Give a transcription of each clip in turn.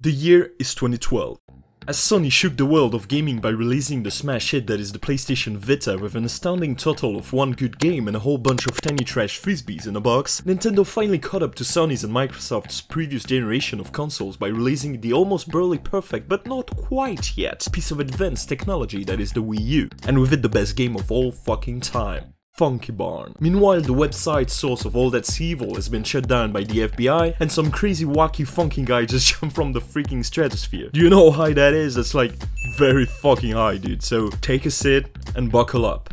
The year is 2012. As Sony shook the world of gaming by releasing the smash hit that is the PlayStation Vita with an astounding total of one good game and a whole bunch of tiny trash frisbees in a box, Nintendo finally caught up to Sony's and Microsoft's previous generation of consoles by releasing the almost barely perfect, but not quite yet, piece of advanced technology that is the Wii U, and with it the best game of all fucking time. Funky Barn. Meanwhile, the website source of all that's evil has been shut down by the FBI, and some crazy wacky funky guy just jumped from the freaking stratosphere. Do you know how high that is? That's like very fucking high, dude. So take a sit and buckle up.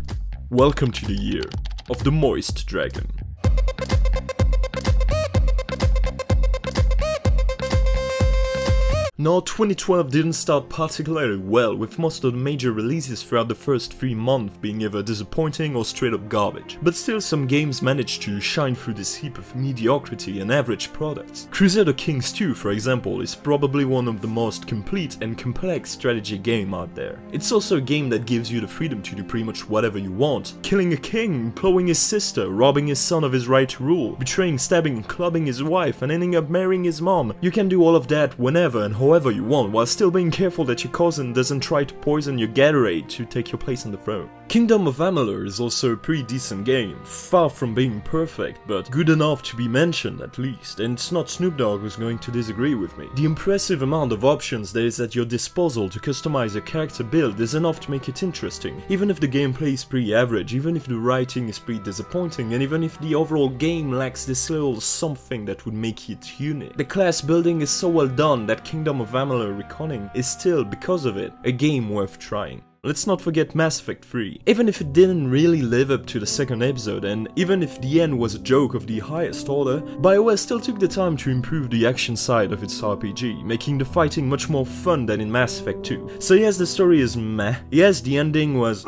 Welcome to the year of the Moist Dragon. Now, 2012 didn't start particularly well, with most of the major releases throughout the first 3 months being either disappointing or straight up garbage. But still, some games managed to shine through this heap of mediocrity and average products. Crusader Kings 2, for example, is probably one of the most complete and complex strategy game out there. It's also a game that gives you the freedom to do pretty much whatever you want. Killing a king, plowing his sister, robbing his son of his right to rule, betraying, stabbing, and clubbing his wife, and ending up marrying his mom. You can do all of that whenever and however you want, while still being careful that your cousin doesn't try to poison your Gatorade to take your place on the throne. Kingdom of Amalur is also a pretty decent game, far from being perfect, but good enough to be mentioned at least, and it's not Snoop Dogg who's going to disagree with me. The impressive amount of options there is at your disposal to customize your character build is enough to make it interesting, even if the gameplay is pretty average, even if the writing is pretty disappointing, and even if the overall game lacks this little something that would make it unique. The class building is so well done that Kingdom of Amalur Reckoning is still, because of it, a game worth trying. Let's not forget Mass Effect 3. Even if it didn't really live up to the second episode, and even if the end was a joke of the highest order, BioWare still took the time to improve the action side of its RPG, making the fighting much more fun than in Mass Effect 2. So yes, the story is meh, yes, the ending was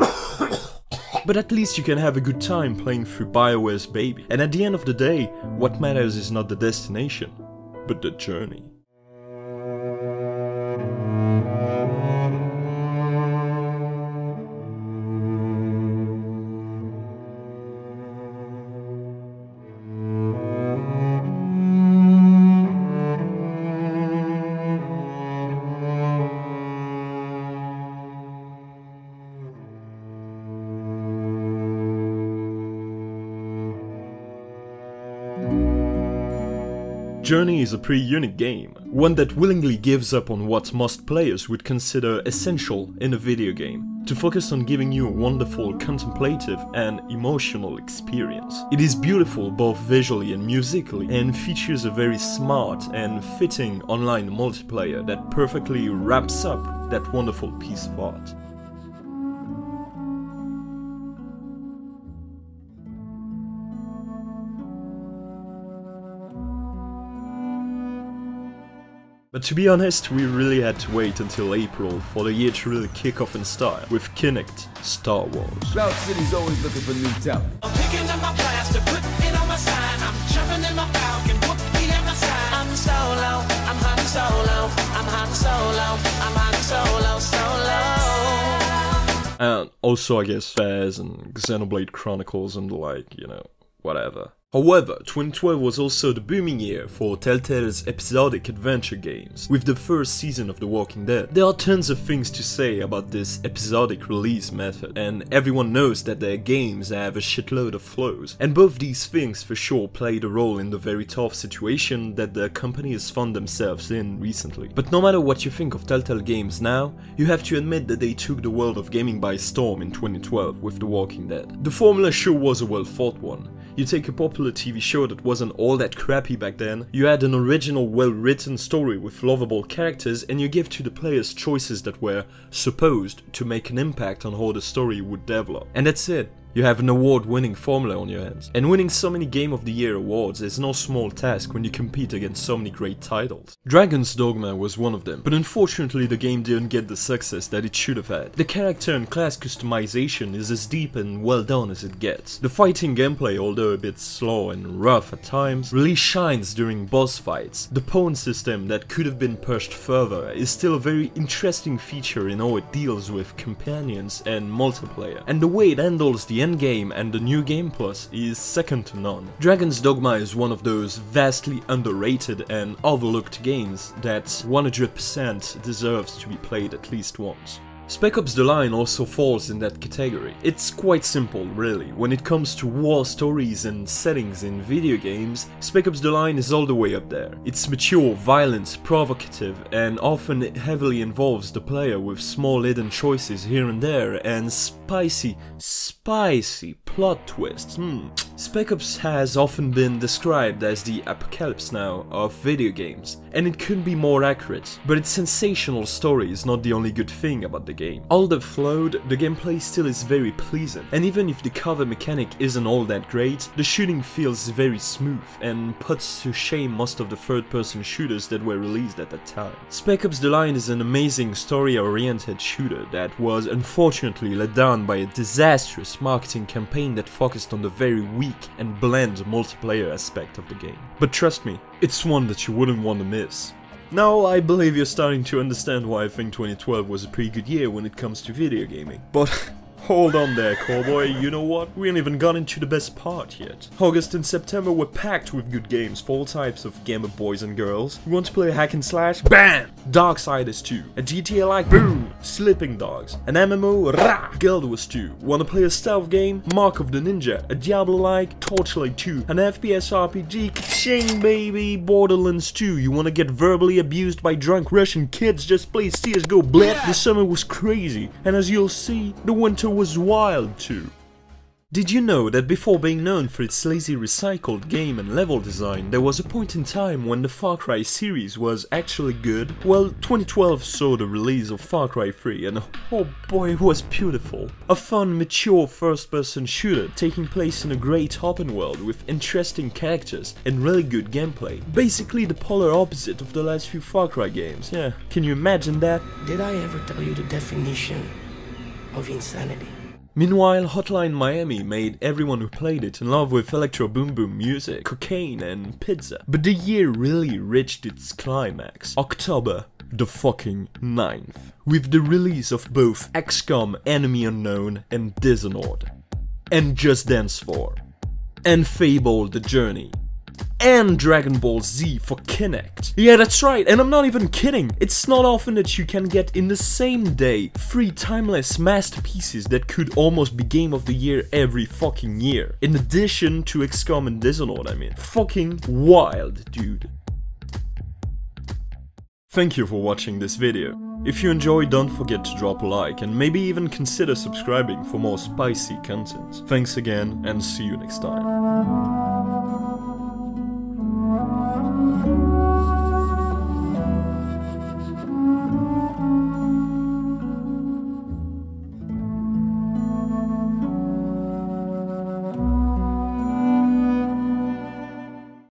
but at least you can have a good time playing through BioWare's baby. And at the end of the day, what matters is not the destination, but the journey. Journey is a pretty unique game, one that willingly gives up on what most players would consider essential in a video game, to focus on giving you a wonderful, contemplative and emotional experience. It is beautiful both visually and musically, and features a very smart and fitting online multiplayer that perfectly wraps up that wonderful piece of art. But to be honest, we really had to wait until April for the year to really kick off in style with Kinect Star Wars. Cloud City's always looking for new talent. I'm picking up my plaster, putting it on my sign. I'm jumping in my falcon, whooping at my side. I'm solo, I'm Han Solo, I'm Han Solo, I'm Han Solo, solo. And also I guess Fez and Xenoblade Chronicles and like, you know, whatever. However, 2012 was also the booming year for Telltale's episodic adventure games, with the first season of The Walking Dead. There are tons of things to say about this episodic release method, and everyone knows that their games have a shitload of flaws, and both these things for sure played a role in the very tough situation that the company has found themselves in recently. But no matter what you think of Telltale games now, you have to admit that they took the world of gaming by storm in 2012 with The Walking Dead. The formula sure was a well thought one. You take a popular TV show that wasn't all that crappy back then, you add an original well-written story with lovable characters, and you give to the players choices that were supposed to make an impact on how the story would develop. And that's it. You have an award-winning formula on your hands. And winning so many Game of the Year awards is no small task when you compete against so many great titles. Dragon's Dogma was one of them, but unfortunately the game didn't get the success that it should have had. The character and class customization is as deep and well done as it gets. The fighting gameplay, although a bit slow and rough at times, really shines during boss fights. The pawn system that could have been pushed further is still a very interesting feature in how it deals with companions and multiplayer. And the way it handles the endgame and the new game plus is second to none. Dragon's Dogma is one of those vastly underrated and overlooked games that 100% deserves to be played at least once. Spec Ops: The Line also falls in that category. It's quite simple, really. When it comes to war stories and settings in video games, Spec Ops: The Line is all the way up there. It's mature, violent, provocative, and often heavily involves the player with small hidden choices here and there, and spicy plot twists. Spec Ops has often been described as the Apocalypse Now of video games, and it couldn't be more accurate. But its sensational story is not the only good thing about the game. Although flawed, the gameplay still is very pleasant, and even if the cover mechanic isn't all that great, the shooting feels very smooth and puts to shame most of the third-person shooters that were released at that time. Spec Ops: The Line is an amazing story-oriented shooter that was unfortunately let down by a disastrous marketing campaign that focused on the very weak and bland multiplayer aspect of the game. But trust me, it's one that you wouldn't want to miss. Now, I believe you're starting to understand why I think 2012 was a pretty good year when it comes to video gaming. But hold on there, cowboy, you know what? We ain't even got into the best part yet. August and September were packed with good games for all types of gamer boys and girls. You want to play a hack and slash? BAM! Darksiders 2. A GTA like? Boom! Sleeping Dogs. An MMO? Rah! Guild Wars 2. Wanna play a stealth game? Mark of the Ninja. A Diablo like? Torchlight 2. An FPS RPG? Ka-ching, baby! Borderlands 2. You wanna get verbally abused by drunk Russian kids? Just play CSGO, blip! The summer was crazy, and as you'll see, the winter was wild too. Did you know that before being known for its lazy recycled game and level design, there was a point in time when the Far Cry series was actually good? Well, 2012 saw the release of Far Cry 3 and oh boy, it was beautiful. A fun, mature first-person shooter taking place in a great open world with interesting characters and really good gameplay. Basically the polar opposite of the last few Far Cry games, yeah. Can you imagine that? Did I ever tell you the definition of insanity? Meanwhile, Hotline Miami made everyone who played it in love with electro boom boom music, cocaine and pizza. But the year really reached its climax, October the fucking 9th, with the release of both XCOM Enemy Unknown and Dishonored, and Just Dance 4, and Fable The Journey, and Dragon Ball Z for Kinect. Yeah, that's right, and I'm not even kidding. It's not often that you can get in the same day 3 timeless masterpieces that could almost be Game of the Year every fucking year. In addition to XCOM and Dishonored, I mean. Fucking wild, dude. Thank you for watching this video. If you enjoyed, don't forget to drop a like and maybe even consider subscribing for more spicy content. Thanks again and see you next time.